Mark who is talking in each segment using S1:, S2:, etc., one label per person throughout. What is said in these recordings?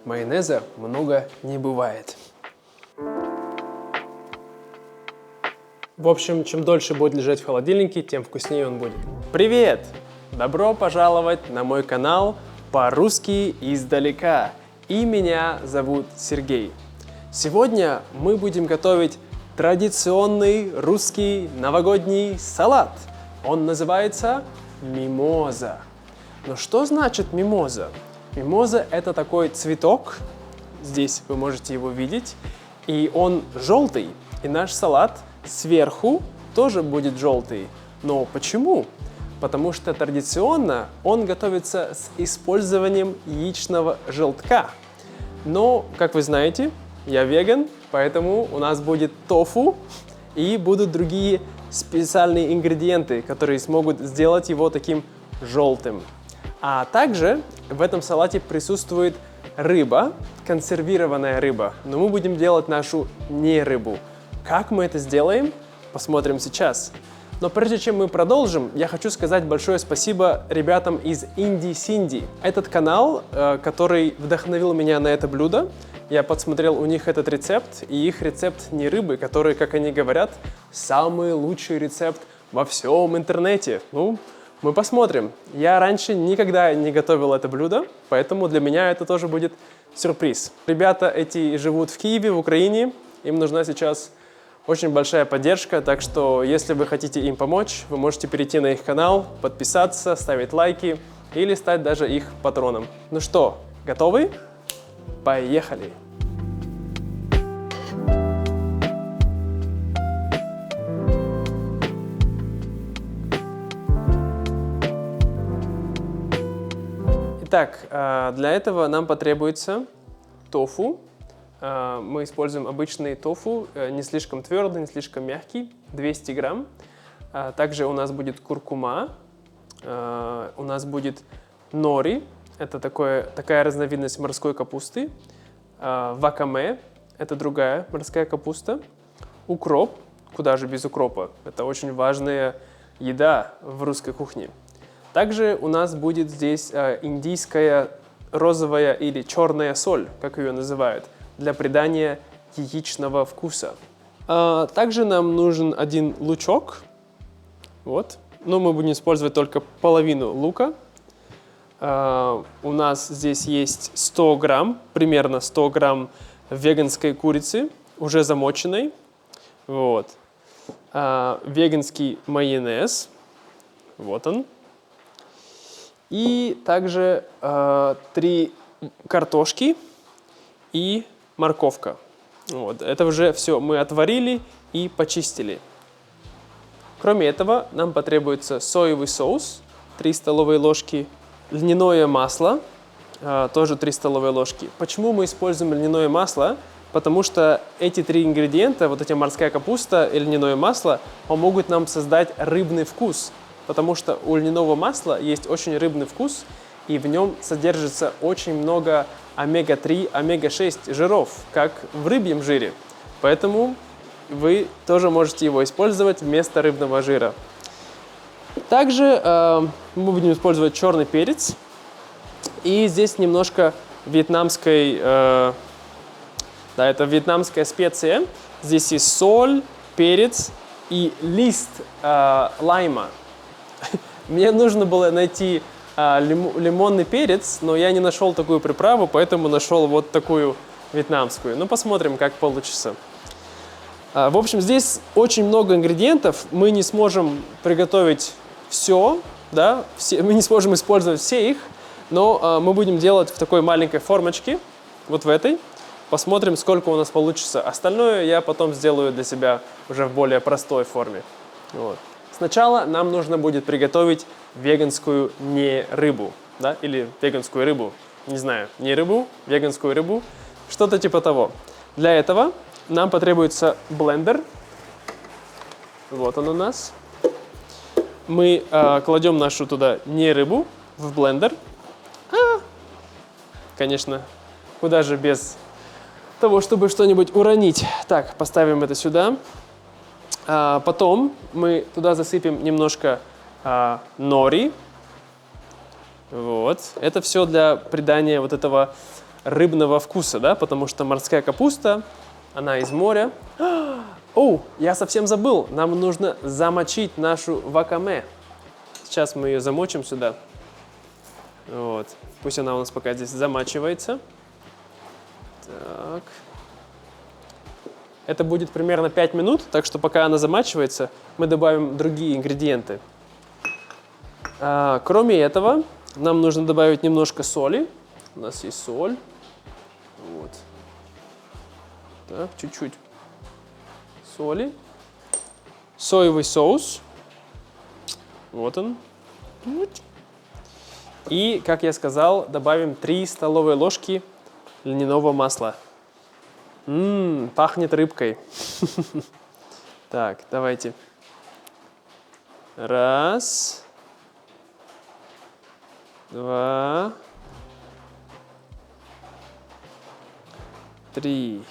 S1: майонеза много не бывает. В общем, чем дольше будет лежать в холодильнике, тем вкуснее он будет. Привет! Добро пожаловать на мой канал по-русски издалека. И меня зовут Сергей. Сегодня мы будем готовить традиционный русский новогодний салат. Он называется мимоза. Но что значит мимоза? Мимоза – это такой цветок. Здесь вы можете его видеть. И он желтый. И наш салат сверху тоже будет желтый. Но почему? Потому что традиционно он готовится с использованием яичного желтка. Но, как вы знаете, я веган, поэтому у нас будет тофу и будут другие специальные ингредиенты, которые смогут сделать его таким желтым. А также в этом салате присутствует рыба, консервированная рыба, но мы будем делать нашу не рыбу. Как мы это сделаем, посмотрим сейчас. Но прежде чем мы продолжим, я хочу сказать большое спасибо ребятам из Инди Синди. Этот канал, который вдохновил меня на это блюдо, я подсмотрел у них этот рецепт, и их рецепт не рыбы, который, как они говорят, самый лучший рецепт во всем интернете. Ну, мы посмотрим. Я раньше никогда не готовил это блюдо, поэтому для меня это тоже будет сюрприз. Ребята эти живут в Киеве, в Украине, им нужна сейчас очень большая поддержка, так что если вы хотите им помочь, вы можете перейти на их канал, подписаться, ставить лайки или стать даже их патроном. Ну что, готовы? Поехали! Итак, для этого нам потребуется тофу. Мы используем обычный тофу, не слишком твердый, не слишком мягкий, 200 грамм. Также у нас будет куркума, у нас будет нори, это такая разновидность морской капусты, вакаме, это другая морская капуста, укроп, куда же без укропа, это очень важная еда в русской кухне. Также у нас будет здесь индийская розовая или черная соль, как ее называют, для придания яичного вкуса. Также нам нужен один лучок. Вот. Но мы будем использовать только половину лука. У нас здесь есть 100 грамм, примерно 100 грамм веганской курицы, уже замоченной. Вот. Веганский майонез. Вот он. И также 3 картошки и морковка. Вот. Это уже все мы отварили и почистили. Кроме этого, нам потребуется соевый соус, 3 столовые ложки, льняное масло, тоже 3 столовые ложки. Почему мы используем льняное масло? Потому что эти 3 ингредиента, вот эта морская капуста и льняное масло, помогут нам создать рыбный вкус. Потому что у льняного масла есть очень рыбный вкус, и в нем содержится очень много омега-3, омега-6 жиров, как в рыбьем жире. Поэтому вы тоже можете его использовать вместо рыбного жира. Также мы будем использовать черный перец. И здесь немножко вьетнамской, это вьетнамская специя. Здесь есть соль, перец и лист лайма. Мне нужно было найти лимонный перец, но я не нашел такую приправу, поэтому нашел вот такую вьетнамскую. Ну, посмотрим, как получится. В общем, здесь очень много ингредиентов. Мы не сможем приготовить все, да, мы не сможем использовать все их, но мы будем делать в такой маленькой формочке, вот в этой. Посмотрим, сколько у нас получится. Остальное я потом сделаю для себя уже в более простой форме. Вот. Сначала нам нужно будет приготовить веганскую не рыбу, да, или веганскую рыбу, не знаю, не рыбу, веганскую рыбу, что-то типа того. Для этого нам потребуется блендер, вот он у нас. Мы кладем нашу туда не рыбу в блендер. Конечно, куда же без того, чтобы что-нибудь уронить. Так, поставим это сюда. Потом мы туда засыпем немножко нори. Вот. Это все для придания вот этого рыбного вкуса, да, потому что морская капуста, она из моря. О, я совсем забыл, нам нужно замочить нашу вакаме. Сейчас мы ее замочим сюда. Вот, пусть она у нас пока здесь замачивается. Так. Это будет примерно 5 минут, так что пока она замачивается, мы добавим другие ингредиенты. Кроме этого, нам нужно добавить немножко соли. У нас есть соль. Вот. Так, чуть-чуть соли. Соевый соус. Вот он. И, как я сказал, добавим 3 столовые ложки льняного масла. Пахнет рыбкой. Так, давайте. 1, 2, 3.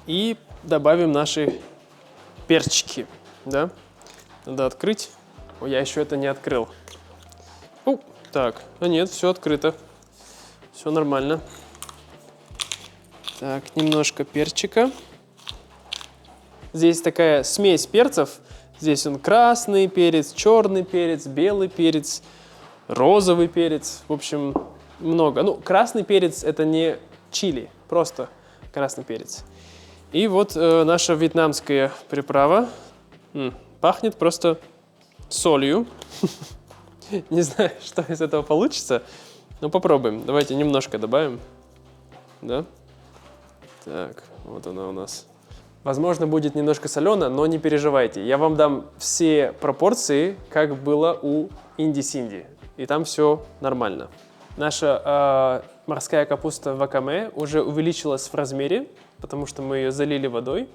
S1: И добавим наши перчики, да? Надо открыть. Ой, я еще это не открыл. Так, нет, все открыто. Все нормально. Так, немножко перчика. Здесь такая смесь перцев. Здесь он красный перец, черный перец, белый перец, розовый перец. В общем, много. Ну, красный перец это не чили, просто красный перец. И вот наша вьетнамская приправа. Пахнет просто солью. Не знаю, что из этого получится, но попробуем. Давайте немножко добавим. Да? Так, вот она у нас. Возможно, будет немножко солено, но не переживайте. Я вам дам все пропорции, как было у инди-синди. И там все нормально. Наша морская капуста вакаме уже увеличилась в размере, потому что мы ее залили водой.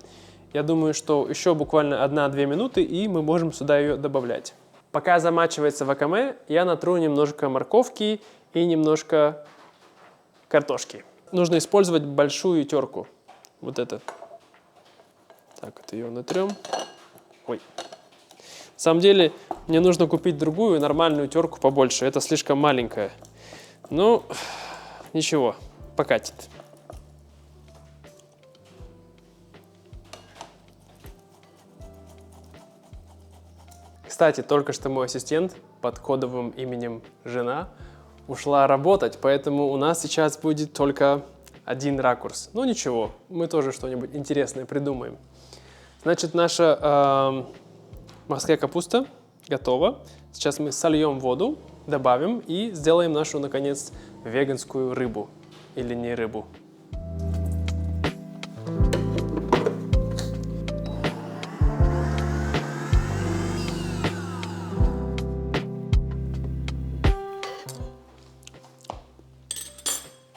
S1: Я думаю, что еще буквально 1-2 минуты, и мы можем сюда ее добавлять. Пока замачивается вакаме, я натру немножко морковки и немножко картошки. Нужно использовать большую терку. Вот это. Так, вот ее натрем. Ой. На самом деле, мне нужно купить другую нормальную терку побольше. Это слишком маленькая. Ну, ничего, покатит. Кстати, только что мой ассистент под кодовым именем «Жена» ушла работать, поэтому у нас сейчас будет только один ракурс. Ну ничего, мы тоже что-нибудь интересное придумаем. Значит, наша морская капуста готова. Сейчас мы сольем воду, добавим и сделаем нашу, наконец, веганскую рыбу. Или не рыбу.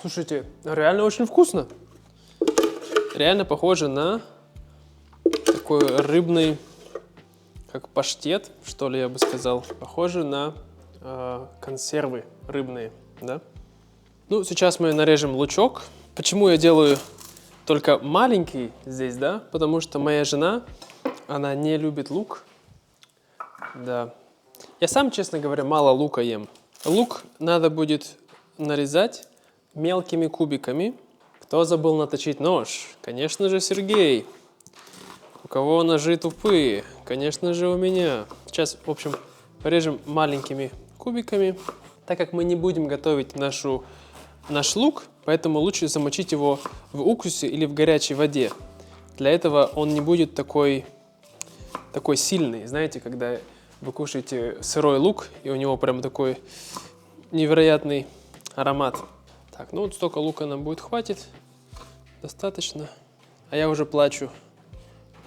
S1: Слушайте, реально очень вкусно. Реально похоже на такой рыбный, как паштет, что ли, я бы сказал. Похоже на консервы рыбные, да? Ну, сейчас мы нарежем лучок. Почему я делаю только маленький здесь, да? Потому что моя жена, она не любит лук. Да. Я сам, честно говоря, мало лука ем. Лук надо будет нарезать мелкими кубиками. Кто забыл наточить нож? Конечно же, Сергей. У кого ножи тупые? Конечно же, у меня. Сейчас, в общем, порежем маленькими кубиками. Так как мы не будем готовить наш лук, поэтому лучше замочить его в уксусе или в горячей воде. Для этого он не будет такой сильный. Знаете, когда вы кушаете сырой лук, и у него прям такой невероятный аромат. Так, ну вот столько лука нам будет хватит. Достаточно. А я уже плачу.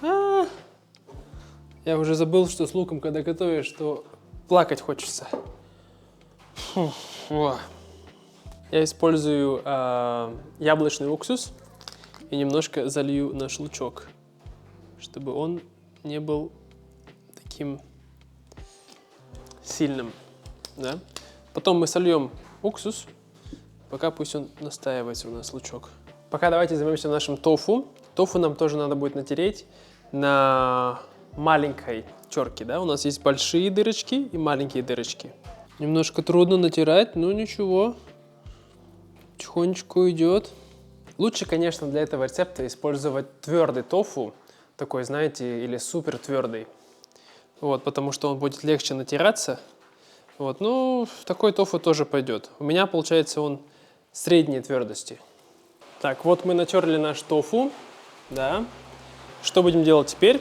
S1: Я уже забыл, что с луком, когда готовишь, что плакать хочется. Я использую яблочный уксус и немножко залью наш лучок, чтобы он не был таким сильным. Да? Потом мы сольем уксус. Пока пусть он настаивается у нас лучок. Пока давайте займемся нашим тофу. Тофу нам тоже надо будет натереть на маленькой терке. Да? У нас есть большие дырочки и маленькие дырочки. Немножко трудно натирать, но ничего. потихонечку идет. Лучше, конечно, для этого рецепта использовать твердый тофу, такой, знаете, или супер твердый. Вот, потому что он будет легче натираться. Вот, ну, такой тофу тоже пойдет. У меня, получается, он средней твердости. Так, вот мы натерли наш тофу, да. Что будем делать теперь?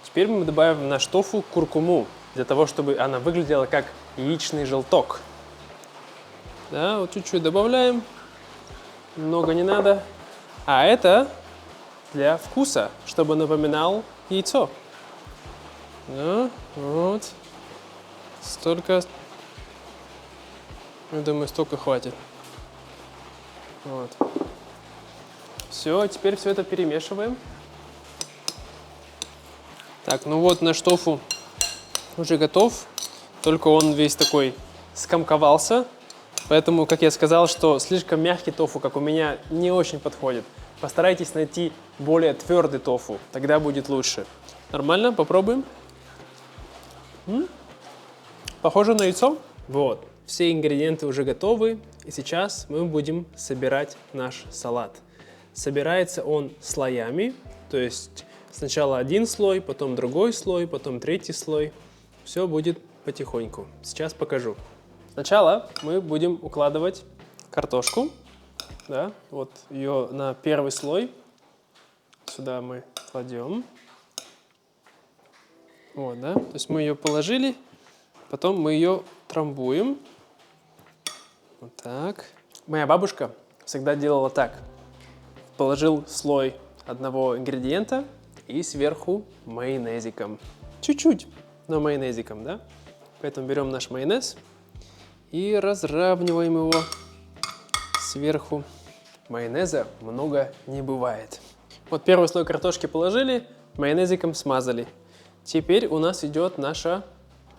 S1: Теперь мы добавим в наш тофу куркуму, для того, чтобы она выглядела как яичный желток. Да, вот чуть-чуть добавляем, много не надо. А это для вкуса, чтобы напоминал яйцо. Да, вот. Столько, я думаю, столько хватит. Вот. Все, теперь все это перемешиваем. Так, ну вот наш тофу уже готов, только он весь такой скомковался. Поэтому, как я сказал, что слишком мягкий тофу, как у меня, не очень подходит. Постарайтесь найти более твердый тофу, тогда будет лучше. Нормально? Попробуем. Похоже на яйцо? Вот, все ингредиенты уже готовы, и сейчас мы будем собирать наш салат. Собирается он слоями, то есть сначала один слой, потом другой слой, потом третий слой. Все будет потихоньку. Сейчас покажу. Сначала мы будем укладывать картошку. Да, вот ее на первый слой. Сюда мы кладем. Вот, да, то есть мы ее положили, потом мы ее трамбуем. Вот так. Моя бабушка всегда делала так. Положил слой одного ингредиента и сверху майонезиком. Чуть-чуть, но майонезиком, да? Поэтому берем наш майонез и разравниваем его сверху. Майонеза много не бывает. Вот первый слой картошки положили, майонезиком смазали. Теперь у нас идет наша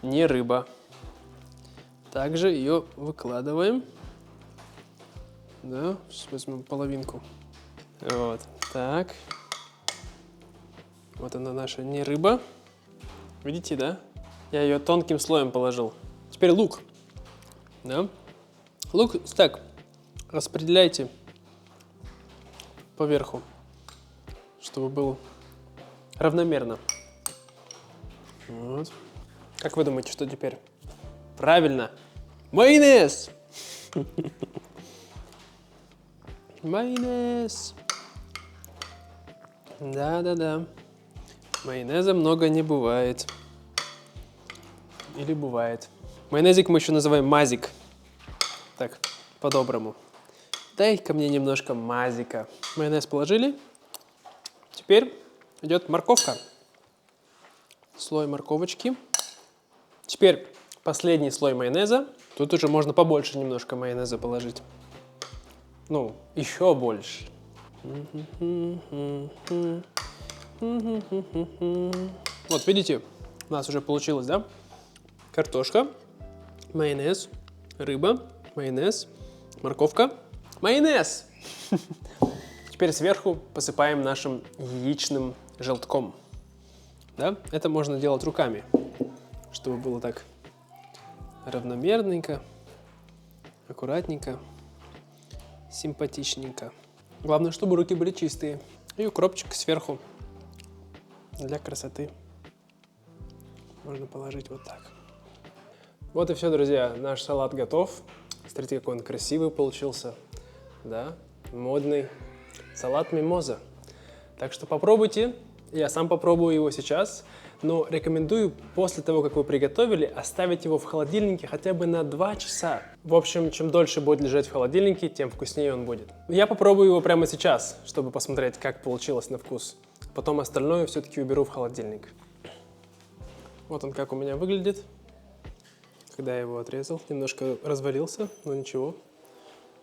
S1: не рыба. Также ее выкладываем. Да, сейчас возьмем половинку. Вот, так. Вот она наша не рыба. Видите, да? Я ее тонким слоем положил. Теперь лук. Да? Лук так распределяйте по верху, чтобы был равномерно. Вот. Как вы думаете, что теперь? Правильно! Майонез! Майонез! Да-да-да. Майонеза много не бывает. Или бывает. Майонезик мы еще называем мазик. Так, по-доброму. Дай-ка мне немножко мазика. Майонез положили. Теперь идет морковка. Слой морковочки. Теперь последний слой майонеза. Тут уже можно побольше немножко майонеза положить. Ну, еще больше. Вот видите, у нас уже получилось, да? Картошка, майонез, рыба, майонез, морковка, майонез! Теперь сверху посыпаем нашим яичным желтком. Да? Это можно делать руками, чтобы было так равномерненько, аккуратненько, симпатичненько. Главное, чтобы руки были чистые. И укропчик сверху для красоты можно положить вот так. Вот и все, друзья. Наш салат готов. Смотрите, какой он красивый получился. Да, модный салат мимоза. Так что попробуйте. Я сам попробую его сейчас. Но рекомендую после того, как вы приготовили, оставить его в холодильнике хотя бы на 2 часа. В общем, чем дольше будет лежать в холодильнике, тем вкуснее он будет. Я попробую его прямо сейчас, чтобы посмотреть, как получилось на вкус. Потом остальное все-таки уберу в холодильник. Вот он как у меня выглядит. Когда я его отрезал, немножко развалился, но ничего.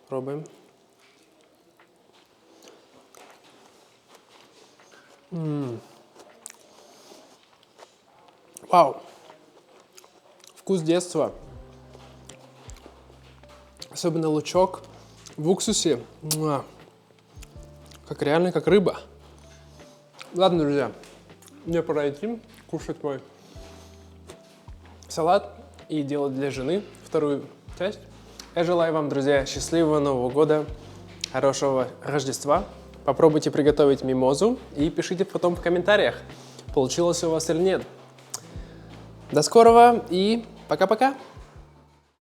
S1: Пробуем. Вау! Вкус детства. Особенно лучок в уксусе. Как реально, как рыба. Ладно, друзья, мне пора идти кушать мой салат и делать для жены вторую часть. Я желаю вам, друзья, счастливого Нового года, хорошего Рождества. Попробуйте приготовить мимозу и пишите потом в комментариях, получилось у вас или нет. До скорого и пока-пока!